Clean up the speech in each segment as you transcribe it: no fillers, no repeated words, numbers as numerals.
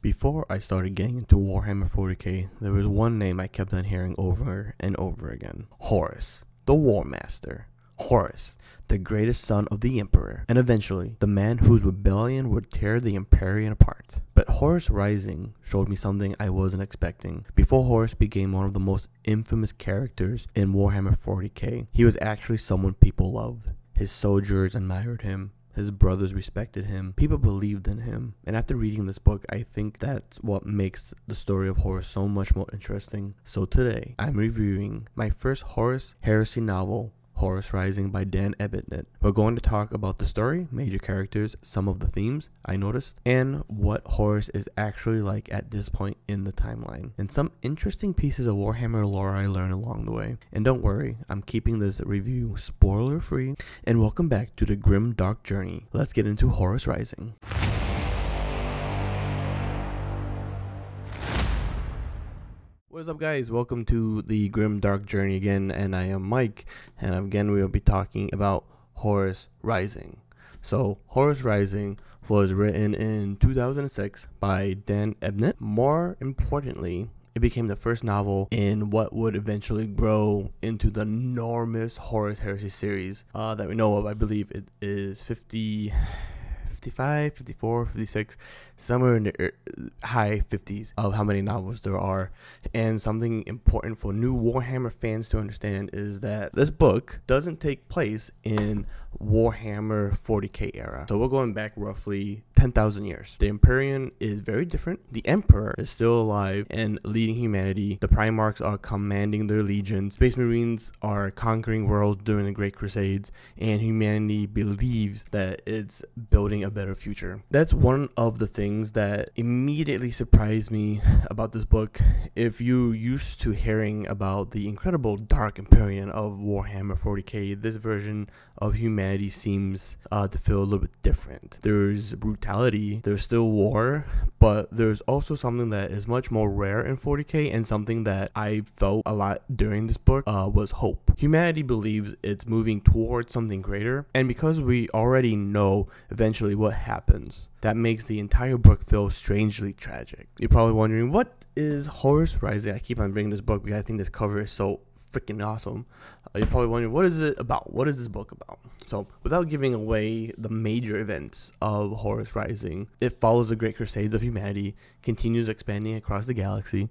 Before I started getting into Warhammer 40k, there was one name I kept on hearing over and over again. Horus, the Warmaster. Horus, the greatest son of the Emperor, and eventually, the man whose rebellion would tear the Empyrean apart. But Horus Rising showed me something I wasn't expecting. Before Horus became one of the most infamous characters in Warhammer 40k, he was actually someone people loved. His soldiers admired him. His brothers respected him. People believed in him. And after reading this book, I think that's what makes the story of Horus so much more interesting. So today, I'm reviewing my first Horus Heresy novel, Horus Rising by Dan Abnett. We're going to talk about the story, major characters, some of the themes I noticed, and what Horus is actually like at this point in the timeline, and some interesting pieces of Warhammer lore I learned along the way. And don't worry, I'm keeping this review spoiler free. And welcome back to the Grimdark journey. Let's get into Horus Rising. What is up, guys? Welcome to the Grimdark journey again, and I am Mike, and again we will be talking about Horus Rising. So Horus Rising was written in 2006 by Dan Abnett. More importantly, it became the first novel in what would eventually grow into the enormous Horus Heresy series that we know of. I believe it is 55, 54, 56, somewhere in the high 50s of how many novels there are. And something important for new Warhammer fans to understand is that this book doesn't take place in Warhammer 40k era. So we're going back roughly 10,000 years. The Empyrean is very different. The Emperor is still alive and leading humanity. The Primarchs are commanding their legions. Space Marines are conquering worlds during the Great Crusades, and humanity believes that it's building a better future. That's one of the things that immediately surprised me about this book. If you're used to hearing about the incredible dark Empyrean of Warhammer 40k, this version of humanity seems to feel a little bit different. There's brutality, there's still war, but there's also something that is much more rare in 40k, and something that I felt a lot during this book was hope. Humanity believes it's moving towards something greater, and because we already know eventually what happens, that makes the entire book feel strangely tragic. You're probably wondering, what is Horus Rising? I keep on bringing this book because I think this cover is so freaking awesome. You're probably wondering, what is it about? What is this book about? So, without giving away the major events of Horus Rising, it follows the Great Crusades of humanity, continues expanding across the galaxy.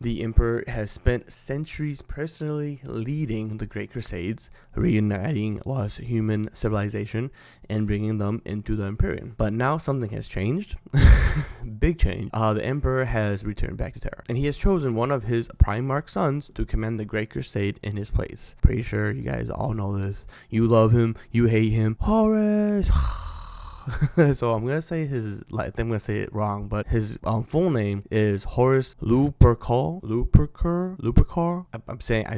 The Emperor has spent centuries personally leading the Great Crusades, reuniting lost human civilization and bringing them into the Empyrean. But now something has changed. Big change. The Emperor has returned back to Terra, and he has chosen one of his Primarch sons to command the Great Crusade in his place. Pretty sure you guys all know this. You love him, you hate him. Horus. So I'm gonna say his, I think I'm gonna say it wrong, but his full name is Horus Lupercal. I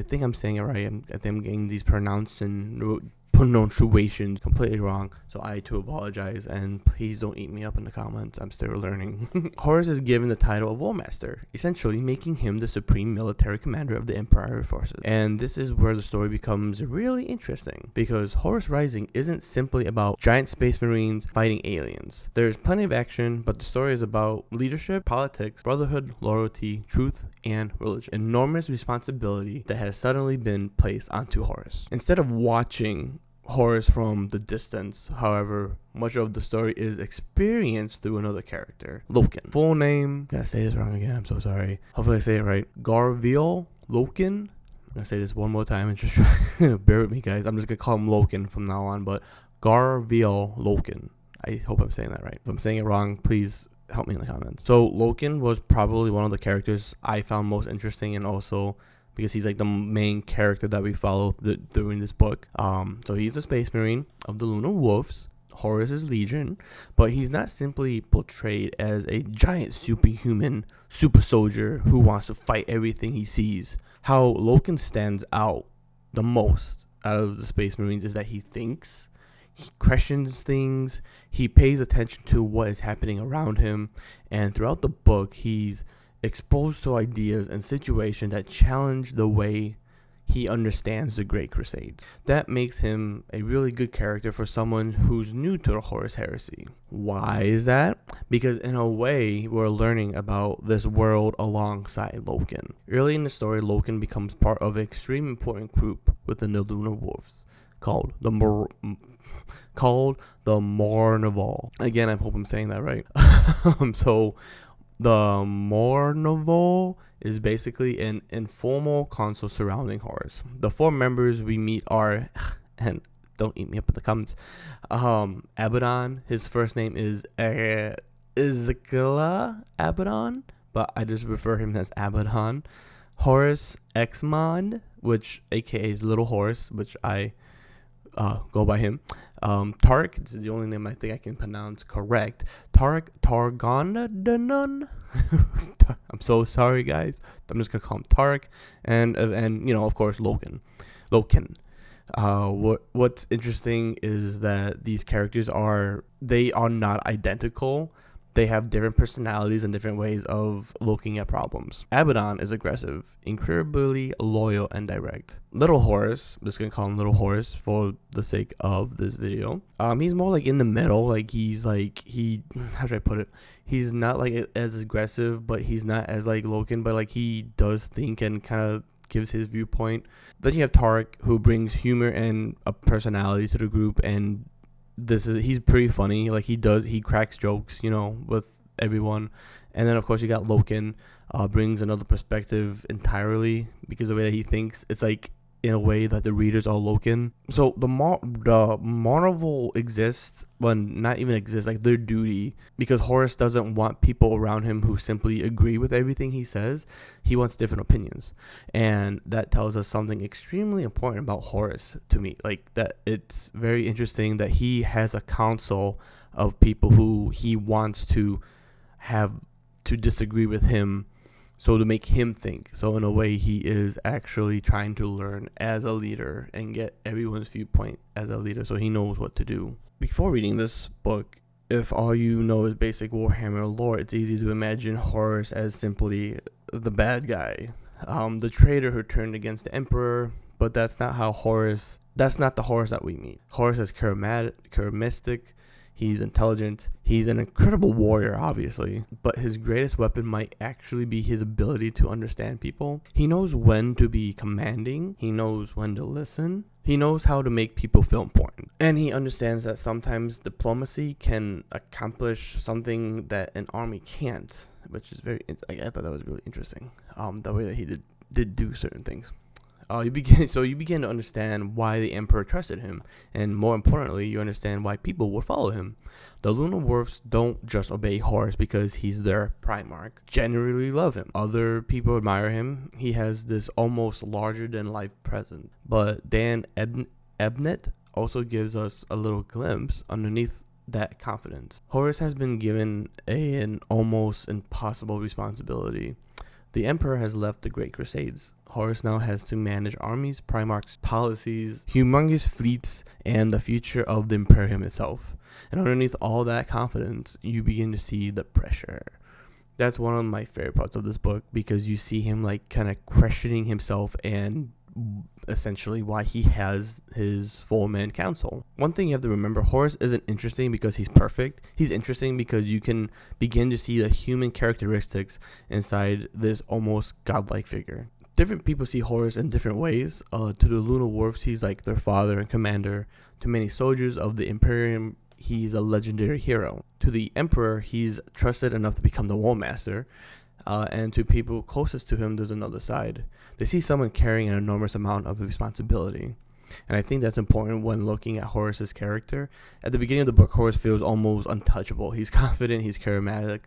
think I'm saying it right. I think I'm getting these pronunciations completely wrong, so I too apologize, and please don't eat me up in the comments. I'm still learning. Horus is given the title of Warmaster, essentially making him the supreme military commander of the Empire forces. And this is where the story becomes really interesting, because Horus Rising isn't simply about giant space marines fighting aliens. There's plenty of action, but the story is about leadership, politics, brotherhood, loyalty, truth, and religion. Enormous responsibility that has suddenly been placed onto Horus. Instead of watching Horus from the distance, however, much of the story is experienced through another character, Loken. Full name, gotta say this wrong again, I'm so sorry. Hopefully I say it right. Garviel Loken. I'm gonna say this one more time and just bear with me, guys. I'm just gonna call him Loken from now on, but Garviel Loken. I hope I'm saying that right. If I'm saying it wrong, please help me in the comments. So Loken was probably one of the characters I found most interesting, and also because he's like the main character that we follow during this book. So he's a space marine of the Lunar Wolves, Horus's legion, but he's not simply portrayed as a giant superhuman super soldier who wants to fight everything he sees. How Loken stands out the most out of the space marines is that he thinks, he questions things, he pays attention to what is happening around him, and throughout the book he's exposed to ideas and situations that challenge the way he understands the Great Crusades. That makes him a really good character for someone who's new to the Horus Heresy. Why is that? Because in a way, we're learning about this world alongside Loken. Early in the story, Loken becomes part of an extremely important group within the Lunar Wolves called the Mournival. Again, I hope I'm saying that right. So the Mournival is basically an informal council surrounding Horus. The 4 members we meet are, and don't eat me up in the comments, Abaddon. His first name is Ezekyle Abaddon, but I just refer him as Abaddon. Horus Aximand, which aka is Little Horus, which I go by him. Tarik, this is the only name I think I can pronounce correct. Torgaddon. I'm so sorry, guys. I'm just gonna call him Tarik, and of course Loken. What's interesting is that these characters are not identical. They have different personalities and different ways of looking at problems. Abaddon is aggressive, incredibly loyal, and direct. Little Horus, I'm just gonna call him Little Horus for the sake of this video. He's more like in the middle. Like how should I put it? He's not like as aggressive, but he's not as like Loken. But like he does think and kind of gives his viewpoint. Then you have Tarik, who brings humor and a personality to the group, and he's pretty funny. Like he cracks jokes, with everyone. And then of course you got Loken, brings another perspective entirely, because the way that he thinks, it's like in a way that the readers are Loken. So the Mournival exists, well, not even exists, like their duty, because Horus doesn't want people around him who simply agree with everything he says. He wants different opinions, and that tells us something extremely important about Horus to me. Like that, it's very interesting that he has a council of people who he wants to have to disagree with him, so to make him think. So in a way, he is actually trying to learn as a leader and get everyone's viewpoint as a leader, so he knows what to do. Before reading this book, if all you know is basic Warhammer lore, it's easy to imagine Horus as simply the bad guy, the traitor who turned against the Emperor. But that's not the Horus that we meet. Horus is charismatic. He's intelligent. He's an incredible warrior, obviously, but his greatest weapon might actually be his ability to understand people. He knows when to be commanding. He knows when to listen. He knows how to make people feel important. And he understands that sometimes diplomacy can accomplish something that an army can't, which is I thought that was really interesting. The way that he did do certain things. You begin to understand why the Emperor trusted him, and more importantly, you understand why people would follow him. The Lunar Wolves don't just obey Horus because he's their Primarch. Generally love him. Other people admire him. He has this almost larger-than-life presence. But Dan Abnett also gives us a little glimpse underneath that confidence. Horus has been given an almost impossible responsibility. The Emperor has left the Great Crusades. Horus now has to manage armies, Primarchs, policies, humongous fleets, and the future of the Imperium itself. And underneath all that confidence, you begin to see the pressure. That's one of my favorite parts of this book, because you see him like kind of questioning himself and essentially why he has his 4-man council. One thing you have to remember, Horus isn't interesting because he's perfect. He's interesting because you can begin to see the human characteristics inside this almost godlike figure. Different people see Horus in different ways. To the Lunar Wolves, he's like their father and commander. To many soldiers of the Imperium, he's a legendary hero. To the Emperor, he's trusted enough to become the Warmaster. And to people closest to him, there's another side. They see someone carrying an enormous amount of responsibility. And I think that's important when looking at Horus's character. At the beginning of the book, Horus feels almost untouchable. He's confident, he's charismatic,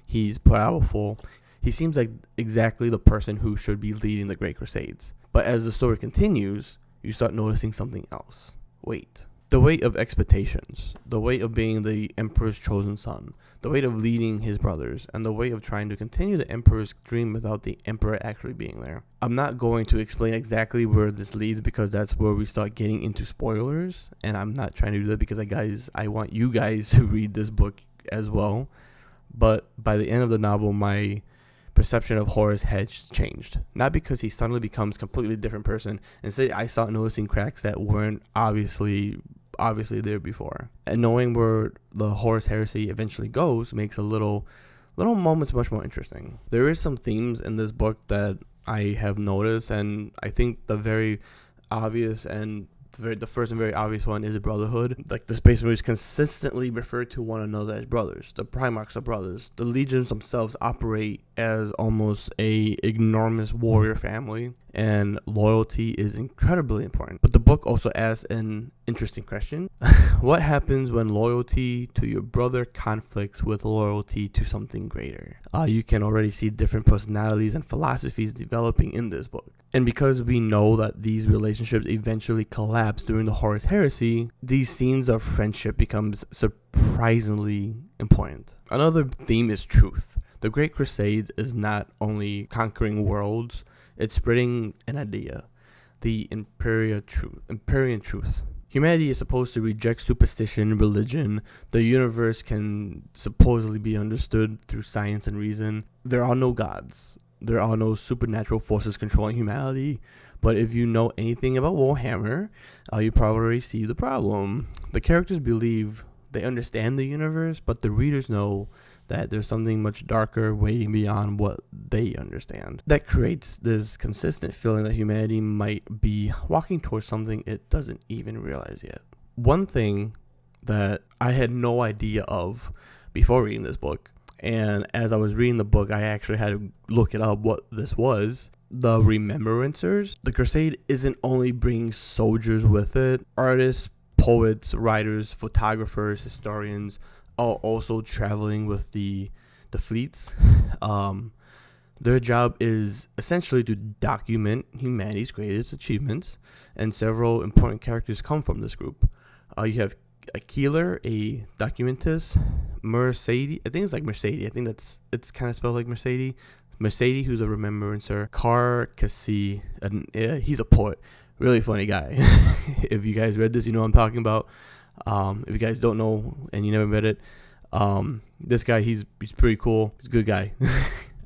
he's powerful. He seems like exactly the person who should be leading the Great Crusades. But as the story continues, you start noticing something else. Wait. The weight of expectations, the weight of being the Emperor's chosen son, the weight of leading his brothers, and the weight of trying to continue the Emperor's dream without the Emperor actually being there. I'm not going to explain exactly where this leads, because that's where we start getting into spoilers, and I'm not trying to do that because I want you guys to read this book as well. But by the end of the novel, my perception of Horus had changed. Not because he suddenly becomes a completely different person. Instead, I started noticing cracks that weren't obviously there before. And knowing where the Horus Heresy eventually goes makes little moments much more interesting. There is some themes in this book that I have noticed, and I think the very obvious and the first and very obvious one is a brotherhood. Like, the Space Marines consistently refer to one another as brothers. The Primarchs are brothers. The legions themselves operate as almost a enormous warrior family, and loyalty is incredibly important. But the book also asks an interesting question. What happens when loyalty to your brother conflicts with loyalty to something greater? You can already see different personalities and philosophies developing in this book. And because we know that these relationships eventually collapse during the Horus Heresy, these themes of friendship becomes surprisingly important. Another theme is truth. The Great Crusade is not only conquering worlds, it's spreading an idea, the Empyrean truth. Humanity is supposed to reject superstition, religion. The universe can supposedly be understood through science and reason. There are no gods. There are no supernatural forces controlling humanity. But if you know anything about Warhammer, you probably see the problem. The characters believe they understand the universe, but the readers know that there's something much darker waiting beyond what they understand. That creates this consistent feeling that humanity might be walking towards something it doesn't even realize yet. One thing that I had no idea of before reading this book, and as I was reading the book, I actually had to look it up what this was. The Remembrancers. The Crusade isn't only bringing soldiers with it. Artists, poets, writers, photographers, historians are also traveling with the fleets. Their job is essentially to document humanity's greatest achievements, and several important characters come from this group. You have a Keeler, a documentist, Mercedes, I think it's like Mercedes, I think it's kind of spelled like Mercedes, who's a remembrancer, Cassie, and he's a poet, really funny guy. If you guys read this, you know what I'm talking about. If you guys don't know and you never read it, this guy, he's pretty cool, he's a good guy.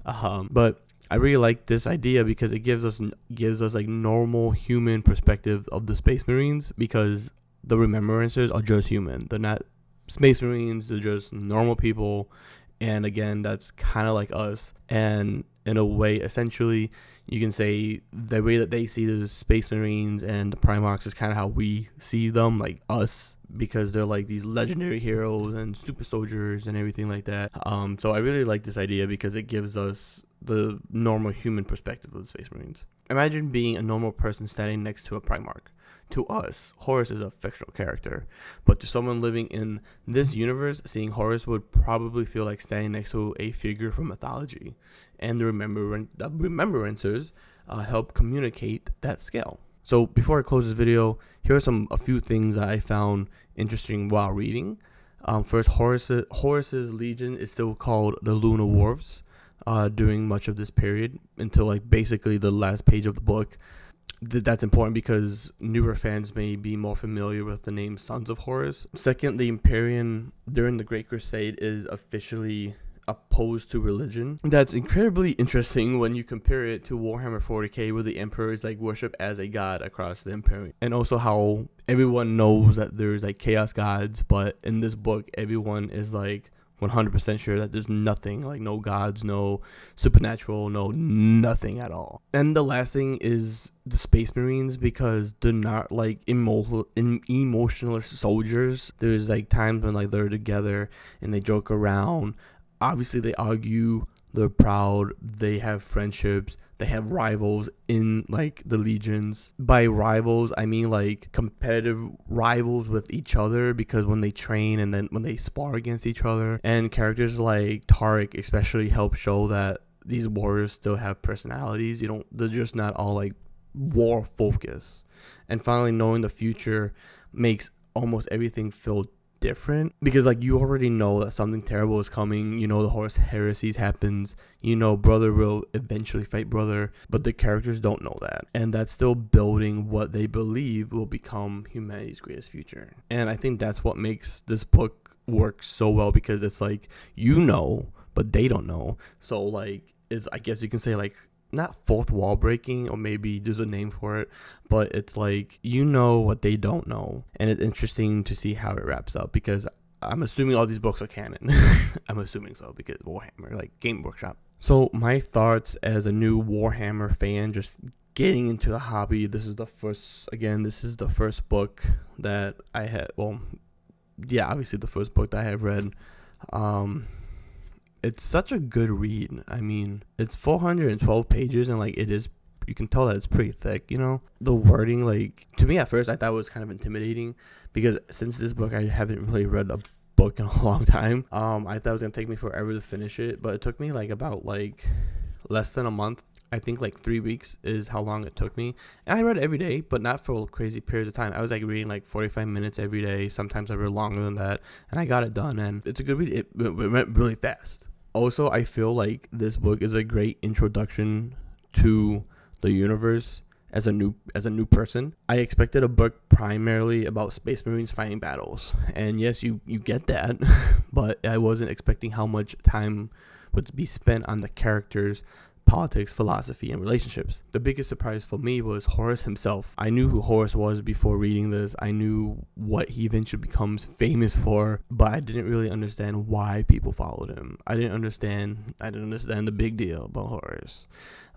But I really like this idea because it gives us like normal human perspective of the Space Marines, because the Remembrancers are just human. They're not Space Marines. They're just normal people. And again, that's kind of like us. And in a way, essentially, you can say the way that they see the Space Marines and the Primarchs is kind of how we see them, like us, because they're like these legendary heroes and super soldiers and everything like that. So I really like this idea because it gives us the normal human perspective of the Space Marines. Imagine being a normal person standing next to a Primarch. To us, Horus is a fictional character, but to someone living in this universe, seeing Horus would probably feel like standing next to a figure from mythology. And the Remembrancers help communicate that scale. So before I close this video, here are a few things that I found interesting while reading. First, Horus's legion is still called the Lunar Dwarves during much of this period until like basically the last page of the book. That's important because newer fans may be more familiar with the name Sons of Horus. Second, the Empyrean during the Great Crusade is officially opposed to religion. That's incredibly interesting when you compare it to Warhammer 40k, where the Emperor is like worshipped as a god across the Empyrean. And also how everyone knows that there's like chaos gods, but in this book, everyone is like 100% sure that there's nothing, like no gods, no supernatural, no nothing at all. And the last thing is the Space Marines, because they're not like emotionless soldiers. There's like times when like they're together and they joke around. Obviously they argue, they're proud, they have friendships, they have rivals in like the legions. By rivals, I mean like competitive rivals with each other, because when they train and then when they spar against each other, and characters like Tarik especially help show that these warriors still have personalities. They're just not all like war focus. And finally, knowing the future makes almost everything feel different, because like you already know that something terrible is coming. The Horus Heresies happens, brother will eventually fight brother, but the characters don't know that, and that's still building what they believe will become humanity's greatest future. And I think that's what makes this book work so well, because it's like but they don't know. So like is, I guess you can say, like, not fourth wall breaking, or maybe there's a name for it, but it's like, you know what they don't know, and it's interesting to see how it wraps up, because I'm assuming all these books are canon. I'm assuming so, because Warhammer, like Game Workshop. So my thoughts as a new Warhammer fan, just getting into the hobby, this is the first book that I had, well, yeah, obviously the first book that I have read. It's such a good read. I mean, it's 412 pages, and like, you can tell that it's pretty thick, you know? The wording, like, to me at first, I thought it was kind of intimidating, because since this book, I haven't really read a book in a long time. I thought it was gonna take me forever to finish it, but it took me like about like less than a month. I think like 3 weeks is how long it took me. And I read every day, but not for crazy periods of time. I was like reading like 45 minutes every day. Sometimes I read longer than that, and I got it done, and it's a good read. It went really fast. Also, I feel like this book is a great introduction to the universe as a new person. I expected a book primarily about Space Marines fighting battles, and yes, you get that, but I wasn't expecting how much time would be spent on the characters, politics, philosophy, and relationships. The biggest surprise for me was Horus himself. I knew who Horus was before reading this. I knew what he eventually becomes famous for, but I didn't really understand why people followed him. I didn't understand the big deal about Horus.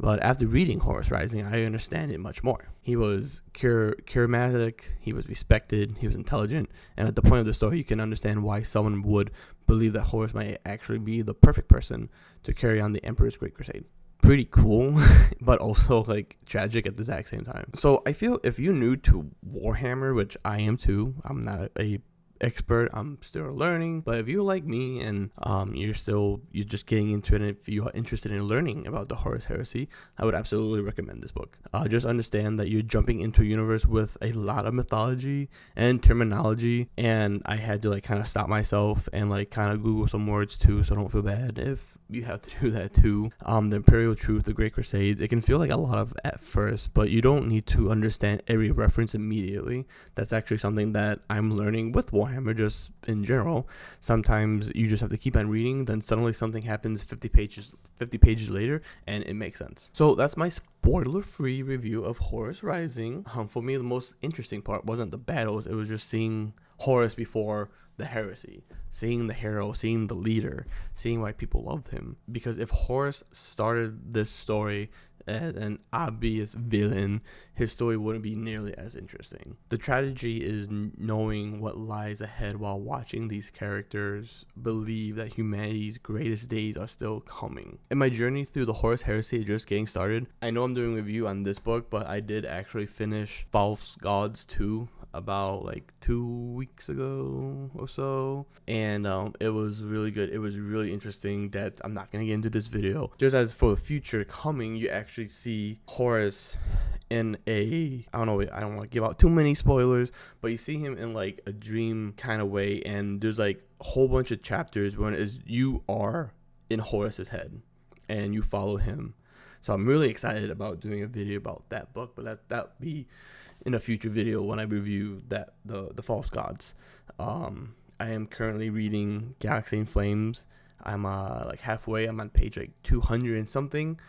But after reading Horus Rising, I understand it much more. He was charismatic, he was respected, he was intelligent, and at the point of the story, you can understand why someone would believe that Horus might actually be the perfect person to carry on the Emperor's Great Crusade. Pretty cool, but also like tragic at the exact same time. So I feel if you're new to Warhammer, which I am too, I'm not a expert, I'm still learning, but if you're like me and you're just getting into it, and if you are interested in learning about the Horus Heresy, I would absolutely recommend this book. Just understand that you're jumping into a universe with a lot of mythology and terminology, and I had to like kind of stop myself and like kind of Google some words too, so don't feel bad if you have to do that too. The Imperial Truth, the Great Crusades, it can feel like a lot of at first, but you don't need to understand every reference immediately. That's actually something that I'm learning with Warhammer, just in general. Sometimes you just have to keep on reading, then suddenly something happens 50 pages later, and it makes sense. So that's my spoiler-free review of Horus Rising. For me, the most interesting part wasn't the battles, it was just seeing Horus before the heresy, seeing the hero, seeing the leader, seeing why people loved him. Because if Horus started this story as an obvious villain, his story wouldn't be nearly as interesting. The tragedy is knowing what lies ahead while watching these characters believe that humanity's greatest days are still coming. In my journey through the Horus Heresy, just getting started, I know I'm doing a review on this book, but I did actually finish False Gods 2 about like 2 weeks ago or so, and it was really good. It was really interesting. That I'm not gonna get into this video. Just as for the future coming, you actually see Horus in I don't want to give out too many spoilers, but you see him in like a dream kind of way, and there's like a whole bunch of chapters when you are in Horus's head and you follow him. So I'm really excited about doing a video about that book, but that'll be in a future video when I review the False Gods. I am currently reading Galaxy in Flames. I'm like halfway. I'm on page like 200 and something.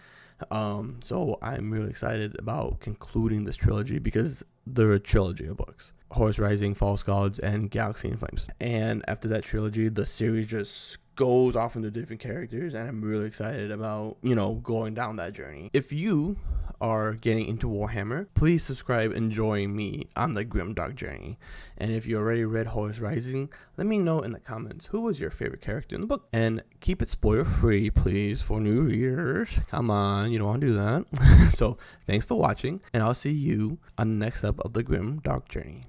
So I'm really excited about concluding this trilogy, because they're a trilogy of books: Horus Rising, False Gods, and Galaxy in Flames. And after that trilogy, the series just goes off into different characters, and I'm really excited about, going down that journey. If you are getting into Warhammer, please subscribe and join me on the Grimdark journey. And if you already read Horus Rising, let me know in the comments who was your favorite character in the book. And keep it spoiler free, please, for new readers. Come on, you don't want to do that. So thanks for watching, and I'll see you on the next step of the Grimdark journey.